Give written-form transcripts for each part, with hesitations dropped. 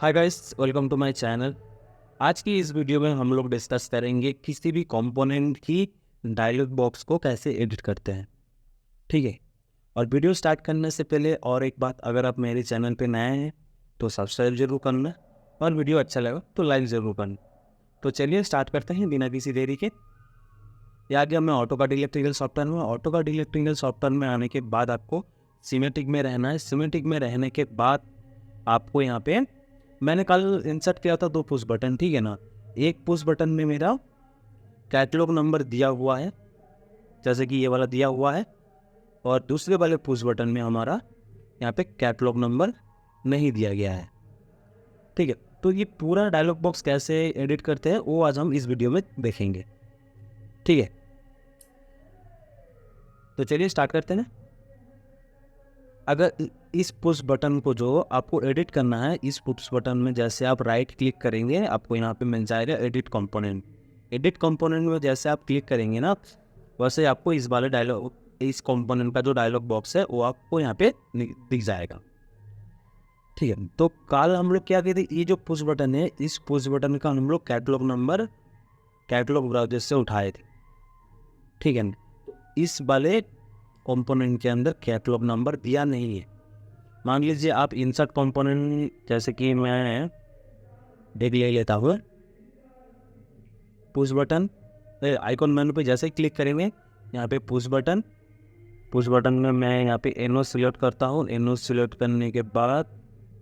Hi guys, welcome to my channel. आज की इस वीडियो में हम लोग डिस्कस करेंगे किसी भी कंपोनेंट की डायलॉग बॉक्स को कैसे एडिट करते हैं। ठीक है। और वीडियो स्टार्ट करने से पहले और एक बात, अगर आप मेरे चैनल पे नए हैं तो सब्सक्राइब जरूर करना और वीडियो अच्छा लगा तो लाइक ज़रूर करना। तो चलिए स्टार्ट करते हैं बिना किसी देरी के। ये आ गया मैं ऑटोकैड इलेक्ट्रिकल सॉफ्टवेयर में। ऑटोकैड इलेक्ट्रिकल सॉफ्टवेयर में आने के बाद आपको सिमेटिक में रहना है। सिमेटिक में रहने के बाद आपको यहाँ पे मैंने कल इंसर्ट किया था 2 पुश बटन, ठीक है ना। एक पुश बटन में मेरा कैटलॉग नंबर दिया हुआ है, जैसे कि ये वाला दिया हुआ है, और दूसरे वाले पुश बटन में हमारा यहाँ पे कैटलॉग नंबर नहीं दिया गया है। ठीक है। तो ये पूरा डायलॉग बॉक्स कैसे एडिट करते हैं वो आज हम इस वीडियो में देखेंगे। ठीक है, तो चलिए स्टार्ट करते हैं। अगर इस पुश बटन को जो आपको एडिट करना है, इस पुश बटन में जैसे आप राइट क्लिक करेंगे आपको यहाँ पे मिल जाएगा एडिट कंपोनेंट। एडिट कंपोनेंट में जैसे आप क्लिक करेंगे ना, वैसे आपको इस वाले डायलॉग, इस कंपोनेंट का जो डायलॉग बॉक्स है वो आपको यहाँ पे दिख जाएगा। ठीक है। तो कल हम लोग क्या किए थे, ये जो पुश बटन है, इस पुश बटन का हम लोग कैटलॉग नंबर कैटलॉग ब्राउज़र से उठाए थे। ठीक है। इस वाले कंपोनेंट के अंदर कैटलॉग नंबर दिया नहीं है। मान लीजिए आप इंसर्ट कंपोनेंट, जैसे कि मैं देख लेता हूँ, पुश बटन आइकॉन मेनू पे जैसे क्लिक करेंगे यहाँ पे पुश बटन में मैं यहाँ पे एनो सिलेक्ट करता हूँ। एनो सिलेक्ट करने के बाद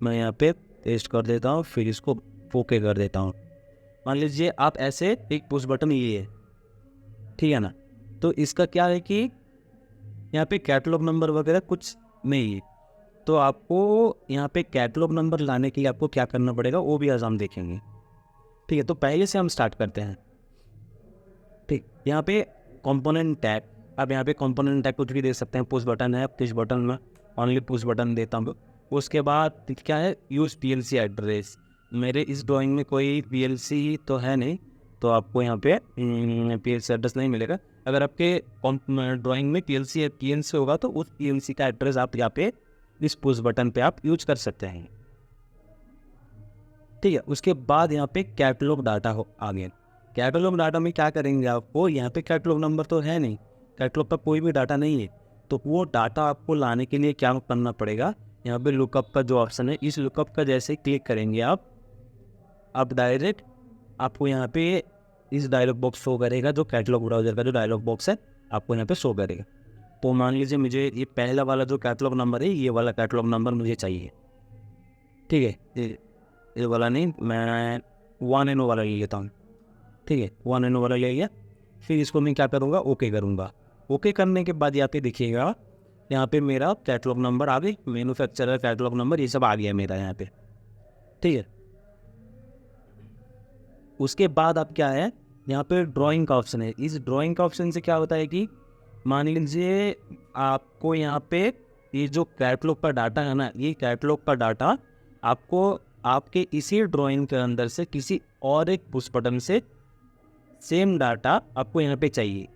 मैं यहाँ पे पेस्ट कर देता हूँ, फिर इसको ओके कर देता हूँ। मान लीजिए आप ऐसे एक पुश बटन लिए है, ठीक है ना। तो इसका क्या है कि यहाँ पे कैटलॉग नंबर वगैरह कुछ नहीं है। तो आपको यहाँ पे कैटलॉग नंबर लाने के लिए आपको क्या करना पड़ेगा वो भी आज हम देखेंगे। ठीक है। तो पहले से हम स्टार्ट करते हैं। ठीक, यहाँ पे कंपोनेंट टैग, आप यहाँ पे कंपोनेंट टैग कुछ भी दे सकते हैं। पुश बटन है, पुश बटन में ओनली पुश बटन देता हूँ। उसके बाद क्या है, यूज़ पीएलसी एड्रेस। मेरे इस ड्राइंग में कोई पीएलसी तो है नहीं, तो आपको यहाँ पे पीएलसी एड्रेस नहीं मिलेगा। अगर आपके ड्राइंग में पीएलसी होगा तो उस पीएलसी का एड्रेस आप यहाँ पे इस पुश बटन पे आप यूज कर सकते हैं। ठीक है। उसके बाद यहाँ पे कैटलॉग डाटा हो आ गया। कैटलॉग डाटा में क्या करेंगे, आपको यहाँ पे कैटलॉग नंबर तो है नहीं, कैटलॉग का कोई भी डाटा नहीं है। तो वो डाटा आपको लाने के लिए क्या करना पड़ेगा, यहाँ पे लुकअप का जो ऑप्शन है, इस लुकअप का जैसे क्लिक करेंगे आप डायरेक्ट आपको यहाँ पे इस डायलॉग बॉक्स शो करेगा। जो कैटलॉग ब्राउजर का जो डायलॉग बॉक्स है आपको यहाँ पे शो करेगा। तो मान लीजिए मुझे ये पहला वाला जो कैटलॉग नंबर है, ये वाला कैटलॉग नंबर मुझे चाहिए। ठीक है। ये वाला नहीं, मैं 1NO वाला ले लेता हूँ। ठीक है, 1NO वाला ले लिया। फिर इसको मैं क्या करूँगा, ओके करूँगा। ओके करने के बाद यहाँ पे देखिएगा, यहाँ पे मेरा कैटलॉग नंबर आ गई, मैन्युफैक्चरर कैटलॉग नंबर ये सब आ गया मेरा यहाँ पे। ठीक है। उसके बाद अब क्या है, यहाँ पे ड्राइंग का ऑप्शन है। इस ड्राइंग का ऑप्शन से क्या होता है कि मान लीजिए आपको यहाँ पे ये जो कैटलॉग का डाटा है ना, ये कैटलॉग का डाटा आपको आपके इसी ड्राइंग के अंदर से किसी और एक पुश बटन से सेम डाटा आपको यहाँ पे चाहिए।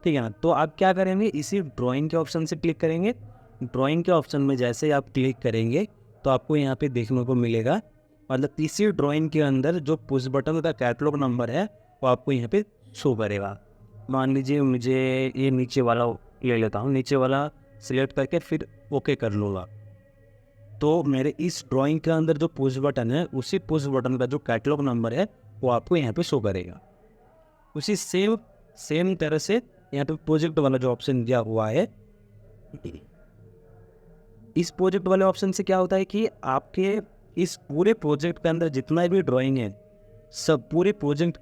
ठीक है ना। तो आप क्या करेंगे, इसी ड्राइंग के ऑप्शन से क्लिक करेंगे। ड्राइंग के ऑप्शन में जैसे आप क्लिक करेंगे तो आपको यहाँ पे देखने को मिलेगा, मतलब इसी ड्राइंग के अंदर जो पुश बटन का कैटलॉग नंबर है वो आपको यहाँ पे शो करेगा। मान लीजिए मुझे ये नीचे वाला ले लेता हूँ, नीचे वाला सिलेक्ट करके फिर ओके कर लूँगा। तो मेरे इस ड्राइंग के अंदर जो पुश बटन है, उसी पुश बटन का जो कैटलॉग नंबर है वो आपको यहाँ पे शो करेगा। उसी सेम तरह से यहाँ पे प्रोजेक्ट वाला जो ऑप्शन दिया हुआ है, इस प्रोजेक्ट वाले ऑप्शन से क्या होता है कि आपके इस पूरे प्रोजेक्ट के अंदर जितना भी ड्राइंग है, सब पूरे प्रोजेक्ट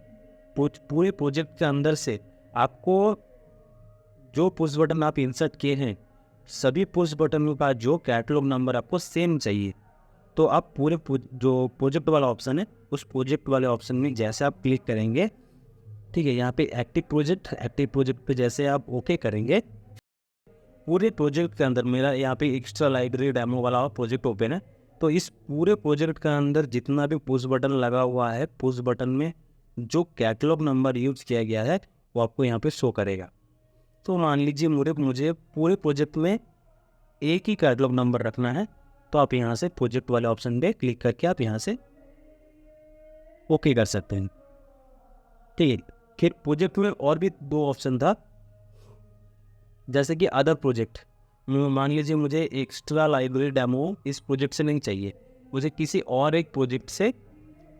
के अंदर से आपको जो पुश बटन आप इंसर्ट किए हैं, सभी पुश बटनों का जो कैटलॉग नंबर आपको सेम चाहिए। तो आप पूरे जो प्रोजेक्ट वाला ऑप्शन है, उस प्रोजेक्ट वाले ऑप्शन में जैसे आप क्लिक करेंगे, ठीक है, यहाँ पे एक्टिव प्रोजेक्ट पे जैसे आप ओके करेंगे, पूरे प्रोजेक्ट के अंदर मेरा यहाँ पे एक्स्ट्रा लाइब्रेरी डेमो वाला प्रोजेक्ट ओपन है। तो इस पूरे प्रोजेक्ट के अंदर जितना भी पुश बटन लगा हुआ है, पुश बटन में जो कैटलॉग नंबर यूज किया गया है वो आपको यहाँ पे शो करेगा। तो मान लीजिए मुझे पूरे प्रोजेक्ट में एक ही कैटलॉग नंबर रखना है, तो आप यहाँ से प्रोजेक्ट वाले ऑप्शन पे क्लिक करके आप यहाँ से ओके कर सकते हैं। ठीक है, फिर प्रोजेक्ट में और भी 2 ऑप्शन था, जैसे कि अदर प्रोजेक्ट। मान लीजिए मुझे एक्स्ट्रा लाइब्रेरी डेमो इस प्रोजेक्ट से नहीं चाहिए, मुझे किसी और एक प्रोजेक्ट से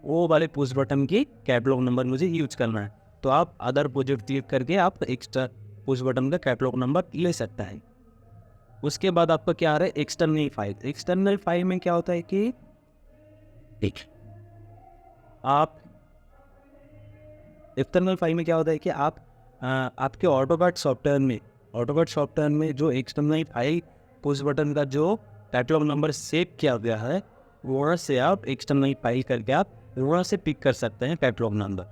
वो वाले पुश बटन की कैटलॉग नंबर मुझे यूज करना है, तो आप अदर प्रोजेक्ट क्लिक करके आप एक्स्ट्रा पुश बटन का कैटलॉग नंबर ले सकता है। उसके बाद आपका क्या आ रहा है, एक्सटर्नल फाइल। एक्सटर्नल फाइल में क्या होता है कि आप एक्सटर्नल फाइल में क्या होता है कि आप आपके ऑटोकैड सॉफ्टवेयर में जो एक्सटर्नल फाइल पुश बटन का जो कैटलॉग नंबर सेव किया गया है, वहाँ से आप एक्सटर्नल फाइल करके आप वहाँ से पिक कर सकते हैं कैटलॉग नंबर।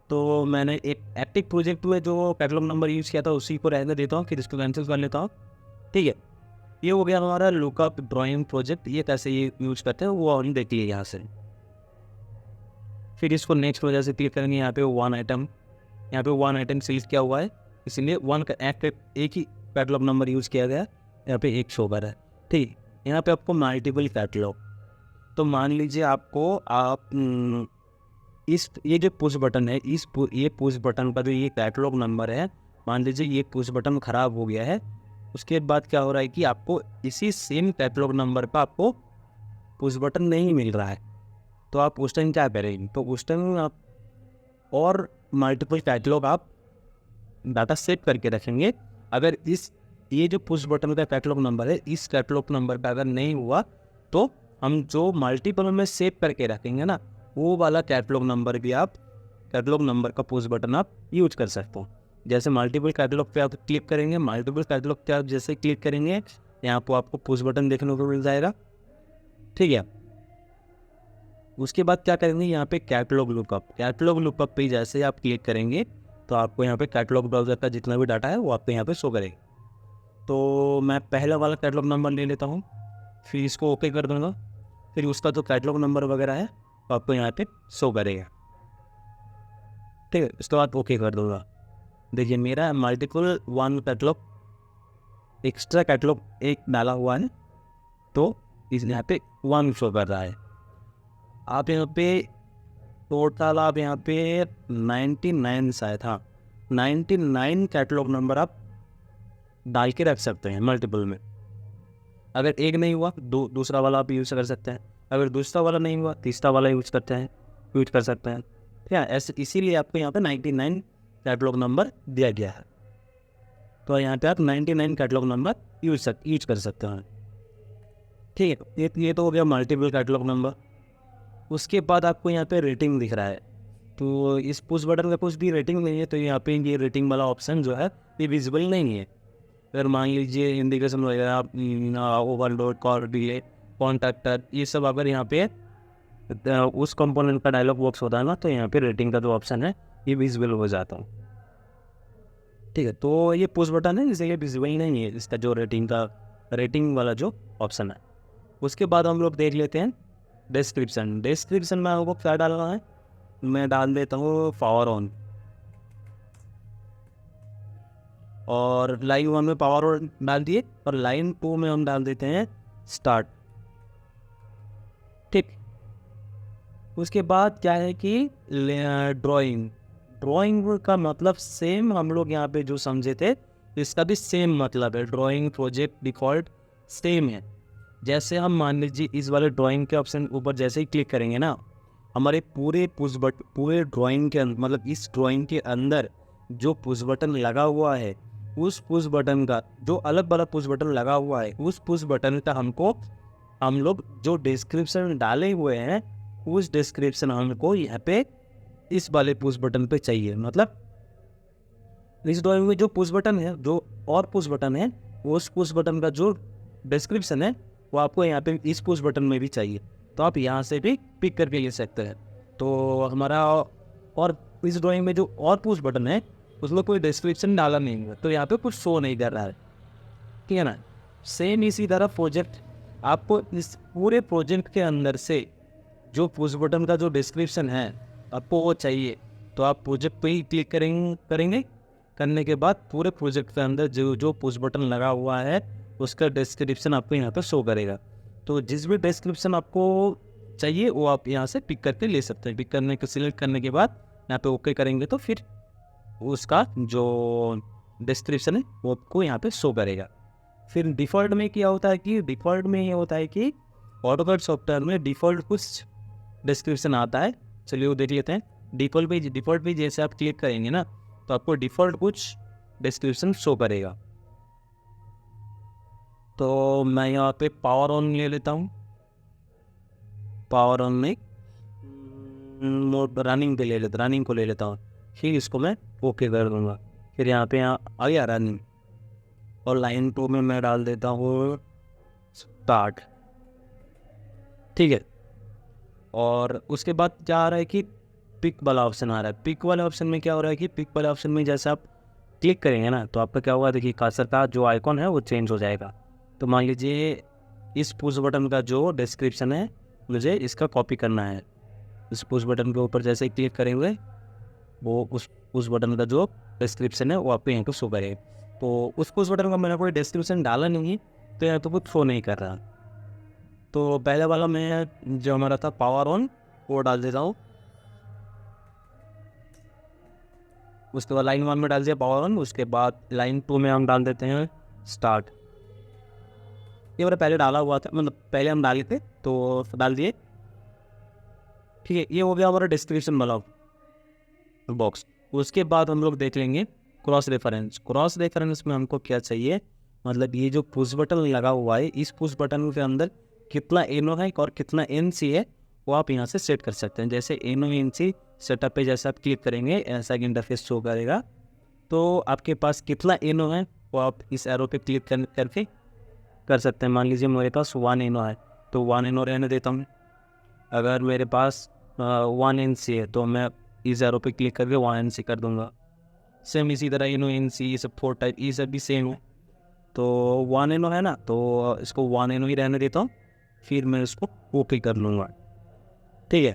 तो मैंने एक एक्टिव प्रोजेक्ट में जो कैटलॉग नंबर यूज़ किया था उसी को रहने देता हूँ, फिर इसको कैंसिल कर लेता हूँ। ठीक है, ये हो गया हमारा लुकअप ड्राइंग प्रोजेक्ट। ये कैसे ये यूज़ करते हैं वो हम देख लिए यहाँ से। फिर इसको नेक्स्ट वजह से क्लिक करेंगे, यहाँ पे वन आइटम सिलेक्ट किया हुआ है, इसलिए एक ही कैटलॉग नंबर यूज़ किया गया, यहाँ पे एक शो कर है। ठीक, यहाँ पे आपको मल्टीपल कैटलॉग, तो मान लीजिए आपको ये जो पुश बटन है, ये पुश बटन का जो ये कैटलॉग नंबर है, मान लीजिए ये पुश बटन ख़राब हो गया है, उसके बाद क्या हो रहा है कि आपको इसी सेम कैटलॉग नंबर पर आपको पुश बटन नहीं मिल रहा है, तो आप उस टाइम क्या करेंगे, तो उस टाइम आप और मल्टीपल कैटलॉग आप डाटा सेव करके रखेंगे। अगर ये जो पुश बटन का कैटलॉग नंबर है, इस कैटलॉग नंबर का अगर नहीं हुआ, तो हम जो मल्टीपल में सेव करके रखेंगे ना, वो वाला कैटलॉग नंबर का पुश बटन आप यूज कर सकते हो। जैसे मल्टीपल कैटलॉग पे आप क्लिक करेंगे, मल्टीपल कैटलॉग पे आप जैसे क्लिक करेंगे, यहाँ पर आपको पुश बटन देखने को मिल जाएगा। ठीक है, उसके बाद क्या करेंगे, यहाँ पे कैटलॉग लुकअप पे जैसे आप क्लिक करेंगे, तो आपको यहाँ पे कैटलॉग ब्राउज़र का जितना भी डाटा है वो आपको यहाँ पे शो करेगा। तो मैं पहला वाला कैटलॉग नंबर ले लेता हूँ, फिर इसको ओके कर दूँगा, फिर उसका जो कैटलॉग नंबर वगैरह है वो आपको यहाँ पे शो करेगा। ठीक है, उसके बाद ओके कर दूँगा। देखिए मेरा multiple one catalogue extra catalogue एक डाला हुआ है, तो इस यहाँ पे 1 शो कर रहा है। आप यहाँ पे टोटल आप यहाँ पे 99 शायद, हाँ 99 कैटलॉग नंबर आप डाल के रख सकते हैं मल्टीपल में। अगर एक नहीं हुआ दूसरा वाला आप यूज़ कर सकते हैं, अगर दूसरा वाला नहीं हुआ तीसरा वाला यूज कर सकते हैं। ठीक है, ऐसे इसीलिए आपको यहाँ पे 99 कैटलॉग नंबर दिया गया है, तो यहाँ पे आप 99 कैटलॉग नंबर यूज कर सकते हैं। ठीक है, ये तो हो गया मल्टीपल कैटलॉग नंबर। उसके बाद आपको यहाँ पे रेटिंग दिख रहा है, तो इस पुश बटन का कुछ भी रेटिंग नहीं है, तो यहाँ पे ये रेटिंग वाला ऑप्शन जो है ये विजिबल नहीं है। अगर मान लीजिए इंडिकेशन वगैरह ओवरलोड कॉल डिले कॉन्टैक्टर ये सब अगर यहाँ पे उस कंपोनेंट का डायलॉग बॉक्स होता है ना, तो यहाँ पे रेटिंग का जो ऑप्शन है ये विजिबल हो जाता है। ठीक है, तो ये पुश बटन है इसलिए विजिबल नहीं है इसका जो रेटिंग वाला जो ऑप्शन है। उसके बाद हम लोग देख लेते हैं डिस्क्रिप्शन में आपको क्या डालना है। मैं डाल देता हूँ पावर ऑन, और लाइन 1 में पावर ऑन डाल दिए, और लाइन 2 में हम डाल देते हैं स्टार्ट। ठीक, उसके बाद क्या है कि ड्राइंग का मतलब सेम हम लोग यहाँ पे जो समझे थे इसका भी सेम मतलब है। ड्राइंग प्रोजेक्ट डिफ़ॉल्ट सेम है। जैसे हम मान लीजिए इस वाले ड्राइंग के ऑप्शन ऊपर जैसे ही क्लिक करेंगे ना, हमारे पूरे ड्राइंग के अंदर मतलब इस ड्राइंग के अंदर जो पुश बटन लगा हुआ है, उस पुश बटन का जो अलग वाला पुश बटन लगा हुआ है, उस पुश बटन का हम लोग जो डिस्क्रिप्शन डाले हुए हैं उस डिस्क्रिप्शन हमको यहाँ पे इस वाले पुश बटन पे चाहिए। मतलब इस ड्राइंग में जो पुश बटन है, जो और पुश बटन है, उस पुश बटन का जो डिस्क्रिप्शन है वो आपको यहाँ पे इस पुश बटन में भी चाहिए, तो आप यहाँ से भी पिक करके ले सकते हैं। तो हमारा और इस ड्राइंग में जो और पुश बटन है उसमें कोई डिस्क्रिप्शन डाला नहीं है, तो यहाँ पे कुछ शो नहीं कर रहा है। ठीक है ना, सेम इसी तरह प्रोजेक्ट आपको इस पूरे प्रोजेक्ट के अंदर से जो पुश बटन का जो डिस्क्रिप्शन है आपको वो चाहिए, तो आप प्रोजेक्ट पे ही क्लिक करेंगे। करने के बाद पूरे प्रोजेक्ट के अंदर जो पुश बटन लगा हुआ है उसका डिस्क्रिप्शन आपको यहाँ पे शो करेगा। तो जिस भी डिस्क्रिप्शन आपको चाहिए वो आप यहाँ से पिक करके ले सकते हैं। पिक करने के सिलेक्ट करने के बाद यहाँ पे ओके करेंगे तो फिर उसका जो डिस्क्रिप्शन है वो आपको यहाँ पे शो करेगा। फिर डिफ़ॉल्ट में क्या होता है कि डिफ़ॉल्ट में ये होता है कि ऑटोकैड सॉफ्टवेयर में डिफ़ॉल्ट कुछ डिस्क्रिप्शन आता है। चलिए वो देख लेते हैं। डिफ़ॉल्ट पे जैसे आप क्लिक करेंगे ना तो आपको डिफ़ॉल्ट कुछ डिस्क्रिप्शन शो करेगा। तो मैं यहाँ पे पावर ऑन ले लेता हूँ। पावर ऑन में रनिंग को ले लेता हूँ। फिर इसको मैं ओके कर दूँगा। फिर यहाँ पे आ गया रनिंग, और लाइन 2 में मैं डाल देता हूँ स्टार्ट। ठीक है। और उसके बाद क्या आ रहा है कि पिक वाला ऑप्शन आ रहा है। पिक वाले ऑप्शन में क्या हो रहा है कि पिक वाले ऑप्शन में जैसे आप क्लिक करेंगे ना तो आपका क्या होगा, देखिए कर्सर का जो आइकॉन है वो चेंज हो जाएगा। तो मान लीजिए इस पुश बटन का जो डिस्क्रिप्शन है मुझे इसका कॉपी करना है। इस पुश बटन के ऊपर जैसे क्लिक करेंगे वो उस बटन का जो डिस्क्रिप्शन है वो आपको यहाँ पे शो करेगा। तो उस पुश बटन का मैंने कोई डिस्क्रिप्शन डाला नहीं तो यहाँ तो कुछ शो नहीं कर रहा। तो पहले वाला मैं जो हमारा था पावर ऑन वो डाल देता हूँ। उसके बाद लाइन 1 में डाल दिया पावर ऑन। उसके बाद लाइन 2 में हम डाल देते हैं स्टार्ट। ये मेरा पहले डाला हुआ था, मतलब पहले हम डाले थे तो डाल दिए। ठीक है, ये हो गया हमारा डिस्क्रिप्शन वाला बॉक्स। उसके बाद हम लोग देख लेंगे क्रॉस रेफरेंस में हमको क्या चाहिए, मतलब ये जो पुश बटन लगा हुआ है इस पुश बटन के अंदर कितना एनो है और कितना एनसी है वो आप यहाँ से सेट कर सकते हैं। जैसे एनो एनसी सेटअप पे जैसे आप क्लिक करेंगे ऐसा कि इंटरफेस शो करेगा। तो आपके पास कितना एनो है वो आप इस एरो पे क्लिक करके कर सकते हैं। मान लीजिए मेरे पास 1 एनो है तो 1 एनो रहने देता हूँ। अगर मेरे पास 1 एनसी है तो मैं इस एरो पे क्लिक करके 1 एनसी कर दूंगा। सेम इसी तरह एनो एनसी ये सब 4 टाइप ये सब भी सेम है। तो 1 एनो है ना तो इसको 1 एनो ही रहने देता हूँ। फिर मैं इसको ओके कर लूँगा। ठीक है,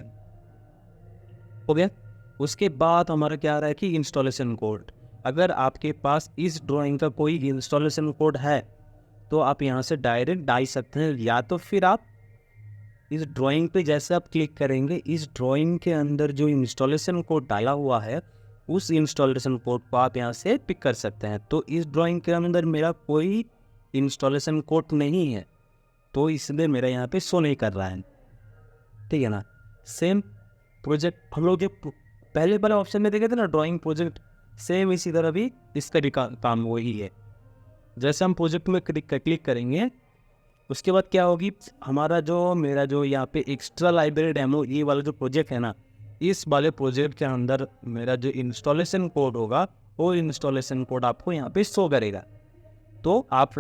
हो गया। उसके बाद हमारा क्या आ रहा है कि इंस्टॉलेशन कोड। अगर आपके पास इस ड्राइंग का कोई इंस्टॉलेशन कोड है तो आप यहाँ से डायरेक्ट डाल सकते हैं, या तो फिर आप इस ड्राइंग पे जैसे आप क्लिक करेंगे इस ड्राइंग के अंदर जो इंस्टॉलेशन कोड डाला हुआ है उस इंस्टॉलेशन कोड को आप यहाँ से पिक कर सकते हैं। तो इस ड्राइंग के अंदर मेरा कोई इंस्टॉलेशन कोड नहीं है तो इसलिए मेरा यहाँ पे शो नहीं कर रहा है। ठीक है ना। सेम प्रोजेक्ट हम लोग जो पहले वाले ऑप्शन में देखे थे ना ड्राइंग प्रोजेक्ट, सेम इसी तरह भी इसका भी काम वही है। जैसे हम प्रोजेक्ट में क्लिक करेंगे उसके बाद क्या होगी, हमारा जो मेरा जो यहाँ पे एक्स्ट्रा लाइब्रेरी डेमो ये वाला जो प्रोजेक्ट है ना इस वाले प्रोजेक्ट के अंदर मेरा जो इंस्टॉलेशन कोड होगा वो इंस्टॉलेशन कोड आपको यहाँ पे शो करेगा। तो आप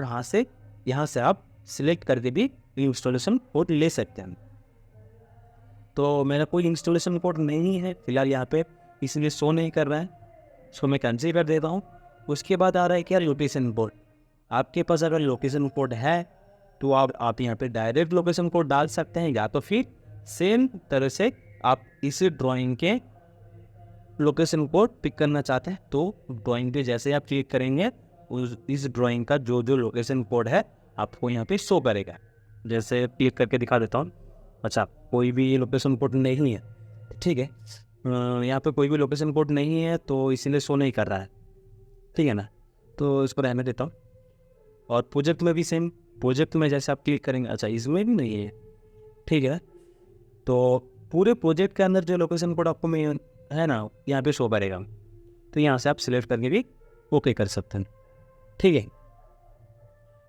यहाँ से आप सिलेक्ट करके भी इंस्टॉलेशन कोड ले सकते हैं। तो मेरा कोई इंस्टॉलेशन कोड नहीं है फिलहाल यहाँ पे इसलिए शो नहीं कर रहा है, इसको मैं कैंसिल कर देता हूँ। उसके बाद आ रहा है क्या, लोकेशन कोड। आपके पास अगर लोकेशन कोड है तो आप यहाँ पे डायरेक्ट लोकेशन कोड डाल सकते हैं, या तो फिर सेम तरह से आप इसी ड्राइंग के लोकेशन कोड पिक करना चाहते हैं तो ड्राइंग पे जैसे आप क्लिक करेंगे इस ड्राइंग का जो लोकेशन कोड है आपको यहाँ पे शो करेगा। जैसे क्लिक करके दिखा देता हूँ। अच्छा, कोई भी लोकेशन कोड नहीं है, ठीक है, यहाँ पे कोई भी लोकेशन कोड नहीं है तो इसीलिए शो नहीं कर रहा है। ठीक है ना, तो इसको रहने देता हूँ। और प्रोजेक्ट में भी सेम, प्रोजेक्ट में जैसे आप क्लिक करेंगे, अच्छा इसमें भी नहीं है, ठीक है। तो पूरे प्रोजेक्ट के अंदर जो लोकेशन कोड आपको है ना यहाँ पे शो करेगा, तो यहाँ से आप सिलेक्ट करके भी ओके कर सकते हैं। ठीक है,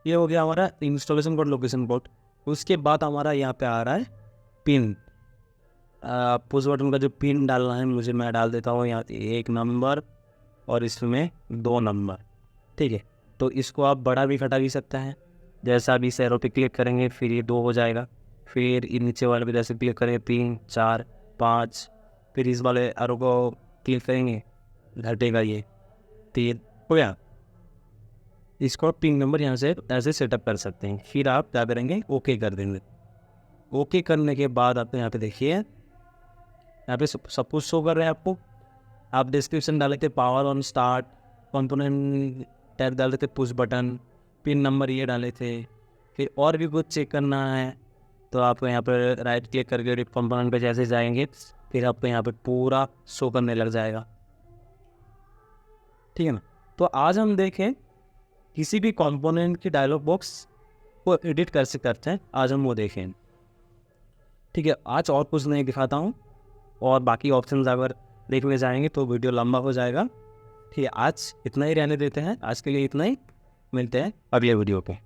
ये हो गया हमारा इंस्टॉलेशन कोड, लोकेशन कोड। उसके बाद हमारा यहाँ पे आ रहा है पिन। पुश बटन का जो पिन डालना है मुझे, मैं डाल देता हूँ यहाँ 1 नंबर और इसमें 2 नंबर। ठीक है, तो इसको आप बड़ा भी घटा भी सकते हैं। जैसा आप इस एरो पे क्लिक करेंगे फिर ये 2 हो जाएगा, फिर नीचे वाले पे जैसे क्लिक करेंगे 3 4 5, फिर इस वाले एरो को क्लिक करेंगे घटेगा ये 3 हो गया। इसको पिन नंबर यहाँ से ऐसे सेटअप कर सकते हैं। फिर आप क्या करेंगे, ओके कर देंगे। ओके करने के बाद आप यहाँ पे देखिए, यहाँ पे सब कुछ शो कर रहे हैं आपको। आप डिस्क्रिप्शन डाले थे power on start, component tag डाले थे पुश बटन, पिन नंबर ये डाले थे। फिर और भी कुछ चेक करना है तो आपको यहाँ पर राइट क्लिक करके एडिट कंपोनेंट पे जैसे जाएंगे फिर आपको यहाँ पे पूरा शो करने लग जाएगा, ठीक है ना। तो आज हम देखें किसी भी कंपोनेंट की डायलॉग बॉक्स को एडिट कैसे करते हैं, आज हम वो देखें, ठीक है। आज और कुछ नहीं दिखाता हूँ, और बाकी ऑप्शंस अगर देखने जाएंगे तो वीडियो लंबा हो जाएगा, ठीक है। आज इतना ही रहने देते हैं, आज के लिए इतना ही, मिलते हैं अगले वीडियो पे।